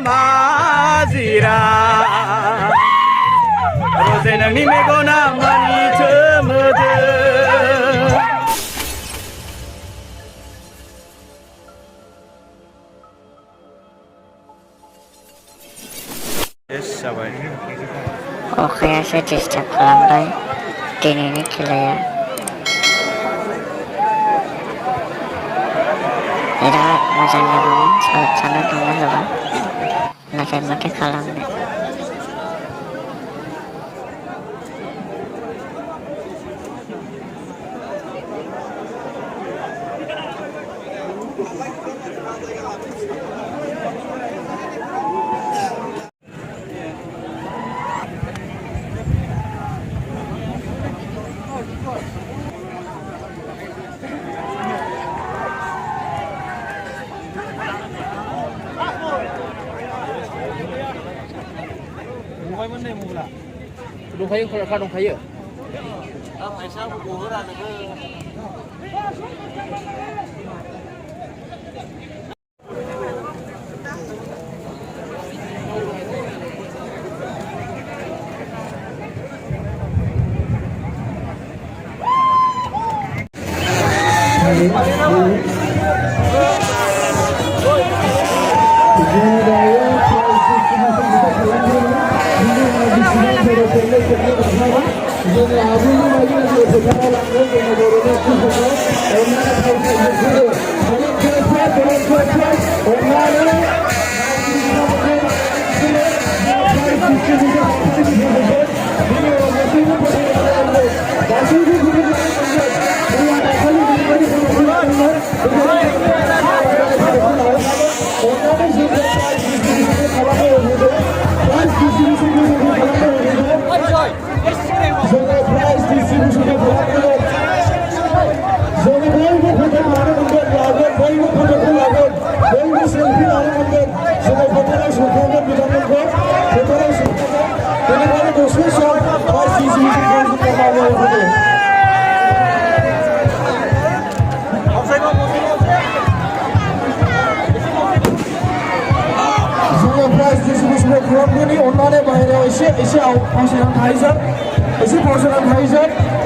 Mazira Rosenangni megona mani chemede Yes, sabai. Oke, saya disturb lambai. Ini gila ya. Ira macamnya mau sana dulu coba. Nanti mati kalang deh. Dongkayo kalau dongkayo.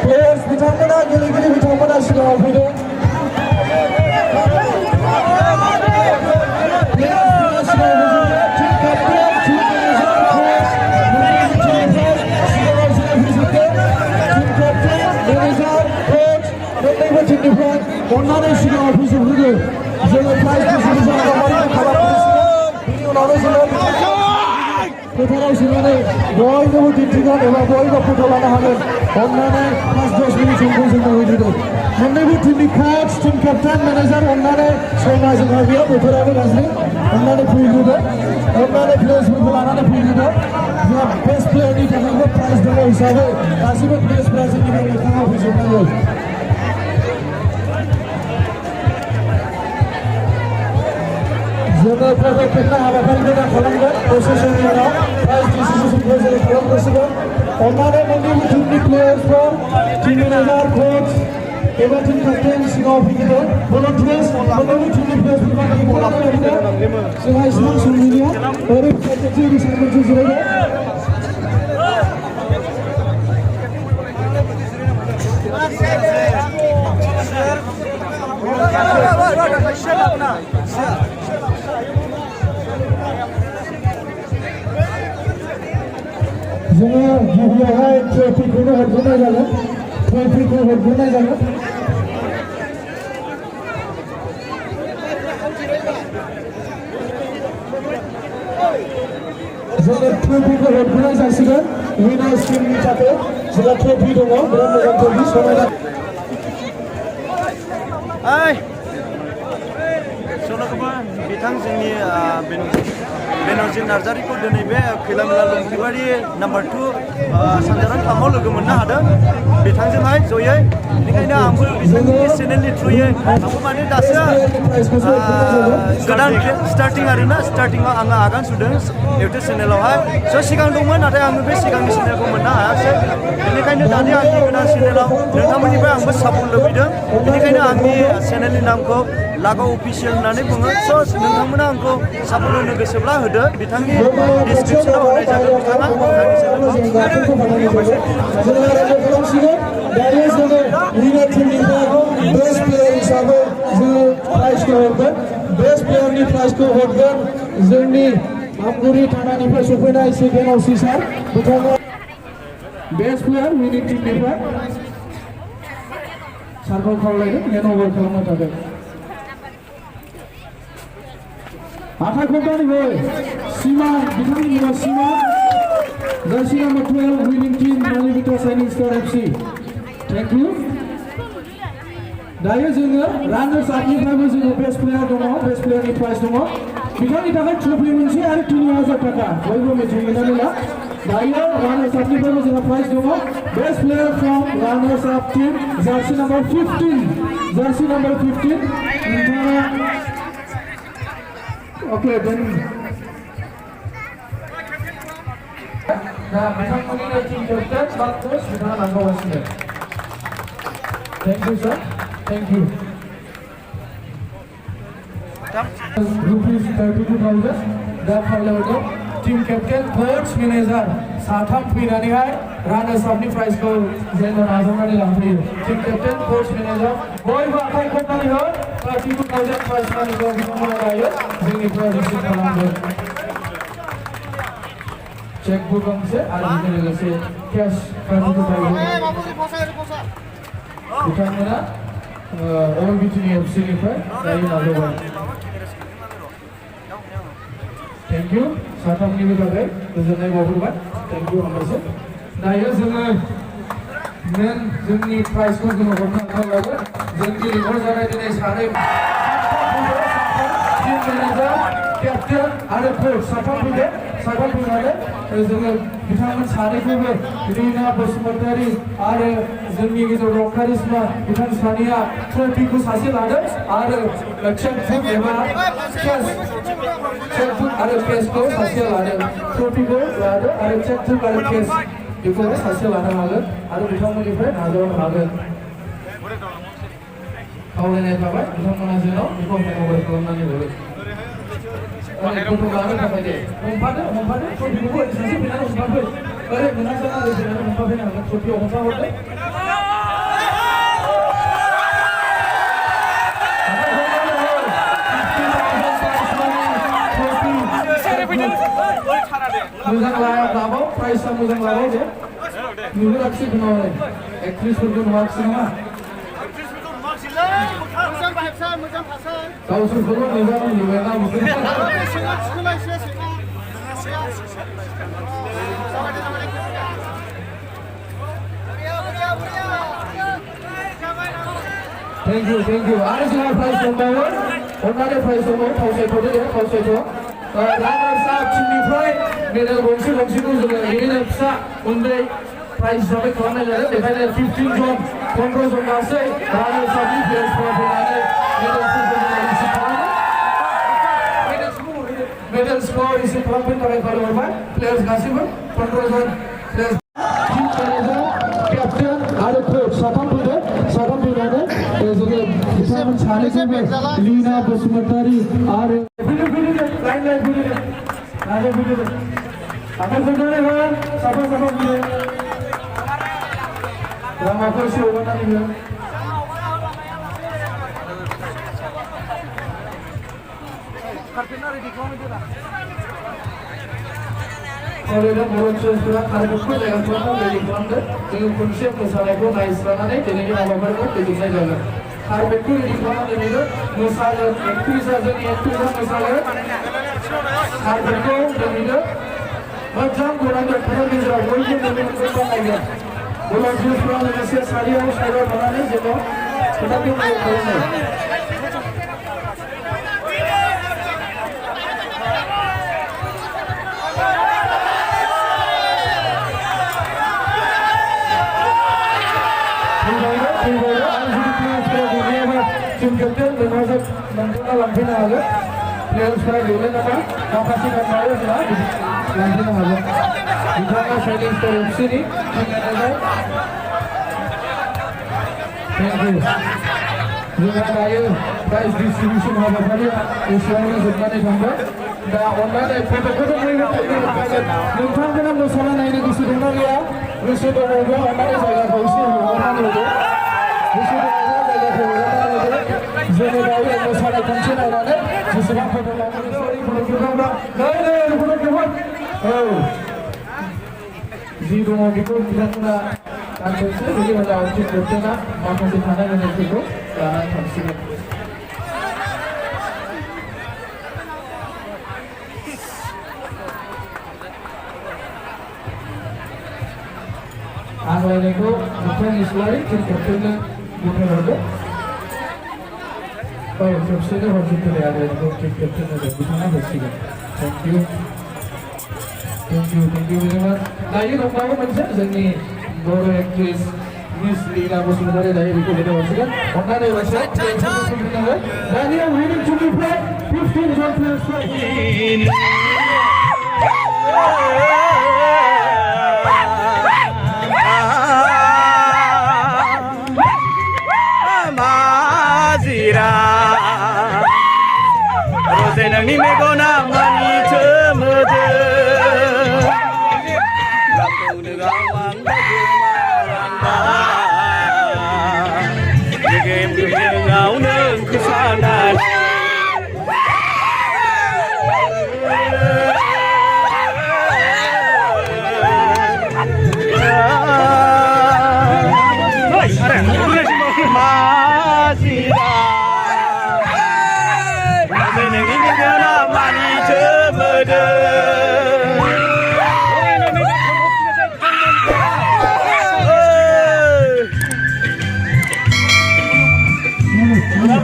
Players bitamana gele bitamana sigaw fide Kotarai sinane boy no dintigan eba boy no putolana haben onnane 5-10 minute sungguh hoydido monnebu team coach team captain manager onnane soina jagabia botorane gazli onnane fieldido onnane players bulana fieldido ya best player ni takibo prize dewa hisabe asibe players prize ni lekha hoydido Zona Prefect कितना हवाबारी का Khalanga position में रहा price distribution process खलंग करसिबो ओनारे मंडी team players को team manager coach एवं team captain सिगाव फिगिदो volunteers मंडी team players को मंडी बोला करदो सिगाव small सुनिया और सेक्रेटरी सेक्रेटरी जुरेगा जोङो गिबियावहाय ट्रफिखौनो हरग्रोनाय जागोन ट्रफिखौ हरग्रोनाय जागोन जोङो ट्रफिखौ हरग्रोनाय जासिगोन विनार्स टीमनि थाखाय जोंहा ट्रफि दङ बिराद मोजां ट्रफि समायना बिथां जोंनि बेनजिर नार्जारिखौ दिनै बे खैलामैला लंखिबारि नाम्बार 2 सानजारां थामाव लोगो मोननो हादों बिथांजोंहाय जयै बेनिखायनो आंबो बिथांनि चेनेलनि थ्रुयै आंबो माने दासो गोदान स्टार्टिं आरोना स्टार्टिंआव आङो आगान सुरदों इउटुब चेनेलावहाय स' सिगां दंमोन नाथाय आङो बे सिगांनि चेनेलखौ मोननो हायासै बेनिखायनो दानि आंनि गोदान चेनेलाव नोंथांमोननिफ्राय आंबो सापर्ट लुबैदों बेनिखायनो आंनि चेनेलनि नामखौ लागाव अफिसियेल होननानै बुङो स' नोंथांमोना आंखौ सापर्ट होनो गोसोब्ला होदो बिथांनि डिसक्रिपसनाव होनाय जागोन बिथाङा दायो जोङो विनार टीमनिफ्राय बेस्ट प्लेयार हिसाबै जोङो प्राइजखौ हरगोन बेस्ट प्लेयारनि प्राइजखौ हरगोन जोंनि आमगुरि थानानिफ्राय सफैनाय सेकेन्ड अफिसार बिथाङा बेस्ट प्लेयार विनिं टीमनिफ्राय सारखौ खावलायदों हेन्ड अभार खालामनो थाखाय आखाइ खबनानै सीमा बिथांनि मुङा सीमा जार्सि नाम्बार 12 विनिं टीम मालिबिटा shining star FC thank you दायो जोङो रानार्स आपनिफ्रायबो जोङो बेस्ट प्लेयार दङ बेस्ट प्लेयारनि प्राइज दङ बिथांनि थाखाय ट्रफि मोनसे आरो 3000 थाखा बयबो मिथिनानै ला दायो रानार्स आपनिफ्रायबो जोंहा प्राइज दङ best player from runners up team jersey number 15 नोंथाङा ओके देन दा बिथांमोननि टीम केप्टेन बा कोच बिथाङा लांगासिनो thank you sir thank you rupees 32,000 दा खावलायदों टीम केप्टेन कोच मैनेजर साथाम फैनानैहाय रानार्स आपनि प्राइजखौ जेननो नाजावनानै लांफैयो टीम केप्टेन कोच मैनेजर बयबो आखाइ खबनानै हो 32,000 प्राइज मानिखौ बिथांमोना दायो जोंनिफ्राय रिसिभ खालामगोन चेकबुक गंसे आरो बेजों लोगोसे कैश 32,000 बिथांमोना ओबिटिनि एफसीनिफ्राय दायो नाजावबाय थैंक यू साथामनिबो थाखाय गोजोननाय बावहरबाय थैंक यू हामबायसै दायो जोङो मेन जोंनि प्राइजखौ जोङो हरनो आखायाव जोंनि लिंहर जानाय दिनै सानै टीम मैनेजर केप्टेन आरो कोच साथाम फैनानै जोङो बिथांमोन सानैखौबो रीना बसुमतारी आरो जोंनि गेजेराव कारिश्मा बिथां सानैया ट्रफिखौ सासे लादों आरो चेकबुक एबा चेकबुक आरो केसखौ सासे लादों ट्रफिखौ लादों आरो चेकबुक आरो केस बेखौ सासे लानो हागोन आरो बिथांमोननिफ्राय नाजावनो हागोन खावलायनाय थाबाय बिथांमोना जेराव बेखौ हेन्डअभार खालामनानै हरो गथ' लानो थाखाय दे हमफादो ट्रफिखौबो सासे फैनानै हमफाफै ओरै मोनासै आरो फैनानै हमफाफैनो हागोन ट्रफियाव हमफाहरदो मोजां लाबाव प्राइसआ मोजां लाबाव दे नुहराखिसै खोनाबाय एक्ट्रिसफोरखौ नुवाखिसै नामा गावसोरखौल' मोजां नुबाय ना थैंक यू आरो जोंहा प्राइज दंबावो अननानै प्राइज दङ फावसायथ'दो दे फावसायथ' रानार्स आप टीमनिफ्राय मेडेल गंसेखौ जोङो ओरैनो फिसा उन्दै प्राइज हिसाबै खालामनाय जादों बेखायनो 15 जन 15 जन गासै रानार्स आपनि प्लेयार्सफोरा फैनानै मेडेल्सखौ रिसिभ खालामनो थाखाय खावलायहरबाय प्लेयार्स गासैबो 15 जन प्लेयार्स टीम मैनेजर केप्टेन आरो कोच साथाम फैनानै जोङो बिथांमोन सानैखौबो लीना बसुमतारी आरो लाइन फैदो आखाइ खबनानै हो साफा फैदो लामाखौ एसे हगारनानै हो खावलायदों बर' सुबुंफोरा खारगोखौ जायगा खालामनो रेडि खालामदों जोङो खनसे मोसानायखौ नायस्रानानै दिनैनि हाबाफारिखौ फोजोबनाय जागोन खारगोखौ रेडि खालामनानै दिनै मोसागोन एक्ट्रिसा जोंनि एक्ट्रिसा मोसागोन खारगोखौ दिनैनो मोजां गरायगोन फोथार गेजेराव बयबो मोनगोन बानायगोन बर' सुबुंफोरा लोगोसे सारियाव साइडआव थानानै जोङो फोथारखौ खालामो टीम केप्टेन मैनेजर नोंथाङा लांफैनो हागोन प्लेयार्सफोरा गेले नामा माखासे दंबावो जोंहा लांफैनो हागोन बिथाङा साइनिं स्टार एफसीनि टीम मैनेजर थैंक यू जोंहा दायो प्राइज डिस्ट्रिबिउसन हाबाफारिया एसेयावनो जोबनानै थांबाय दा अननानै फट'खौथ' नोंथांमोना मोसाना नायनो गोसो दंना गैया गोसो दङब्ला अननानै जायगाखौ एसे हगारनानै होदो गोसो दङब्ला जायगाखौ हगारनानै होदो जोङो दायो मोसानाय खनसे नायनानै जेसेबां फट' लानानै सरि फट'ग्राफारफ्रा नै फट'ग्राफार औ जि दङ बेखौ बिथांमोना दानथोंसै बेनि उनाव टिम केप्टेना माखासे थानाय मेनेजफोरखौ लानानै थांसिगोन आग्लायनायखौ नोंथां इस्लारि टिम केप्टेननो बुंहरदो औ खेबसेनो हरजोबदो आग्लायनायखौ टिम केप्टेननो बिथाङा होसिगोन थेंक इउ बिथाङा दायो दंबावो मोनसे जोंनि बर' एक्ट्रेस मिस लीला बसुमतारी दायो बेखौ होनो हरसिगोन अननानै मोनसे दानिया winning to be played 15 jump players नोंनि मेगना मानि थोमोदो गावखौनो गावनो ओंखारनानै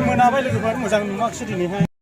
मोनाबाय लोगोफोर मोजां नुवाखिसै दिनैहाय